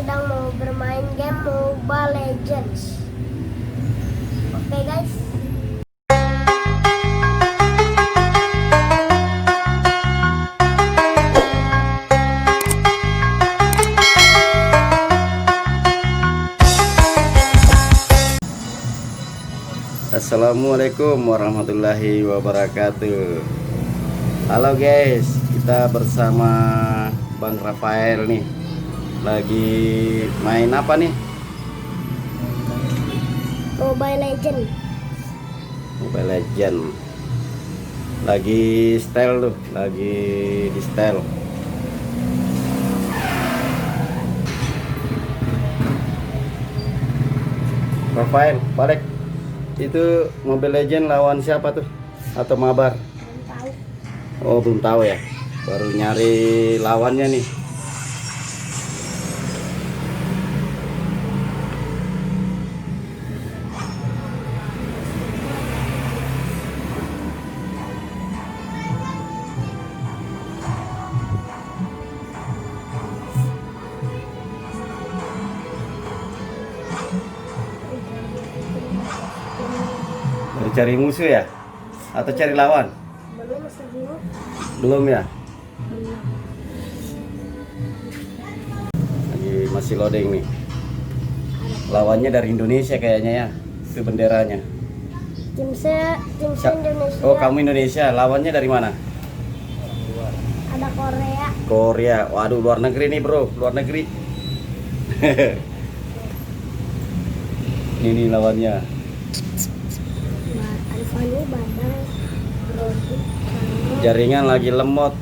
sedang mau bermain game Mobile Legends. Oke guys. Assalamualaikum warahmatullahi wabarakatuh. Halo guys, kita bersama Bang Rafael nih. Lagi main apa nih? Mobile Legend. Mobile Legend. Lagi style tuh, lagi di style. Rafael, balik. Itu Mobile Legend lawan siapa tuh? Atau mabar? Belum tahu. Oh, belum tahu ya. Baru nyari lawannya nih. Baru cari musuh ya? Atau cari lawan? Belum, masih bingung. Belum ya? Lagi masih loading nih. Lawannya dari Indonesia kayaknya ya. Itu benderanya. Tim saya Indonesia. Oh, kamu Indonesia. Lawannya dari mana? Ada Korea. Korea. Waduh, luar negeri nih, Bro. Luar negeri. Ini lawannya. Alfani, Badang, Rodi, Jaringan lagi lemot.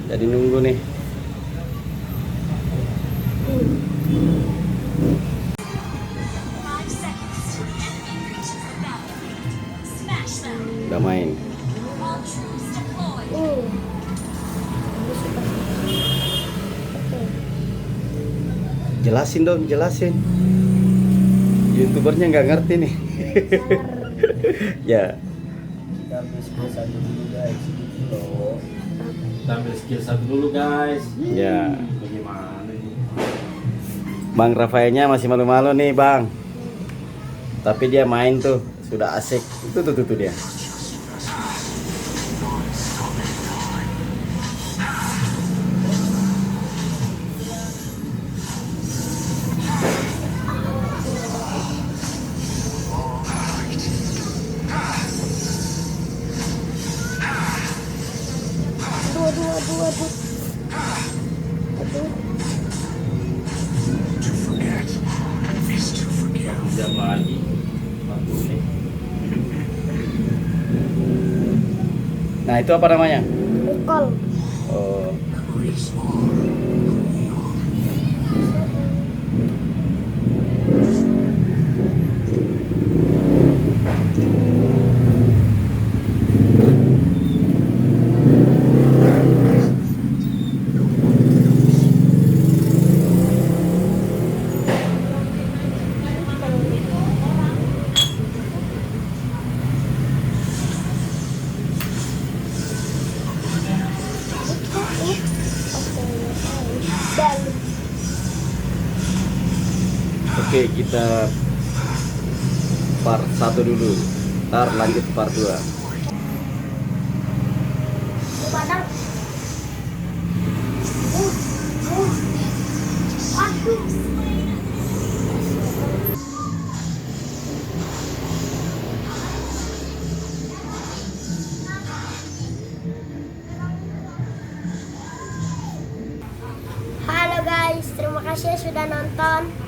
Jadi nunggu nih. Udah main. Jelasin dong, jelasin. YouTubernya nggak ngerti nih. Ya. Kita ambil skill satu dulu guys. Kita ambil skill satu dulu guys. Ya. Bagaimana ini? Bang Rafaelnya masih malu-malu nih, Bang. Tapi dia main tuh, sudah asik. Tuh dia. Aduh. Jam lagi. Nah, itu apa namanya? Recall. Oh. Oke, kita part 1 dulu. Ntar lanjut part 2. Badang. Halo guys, terima kasih sudah nonton.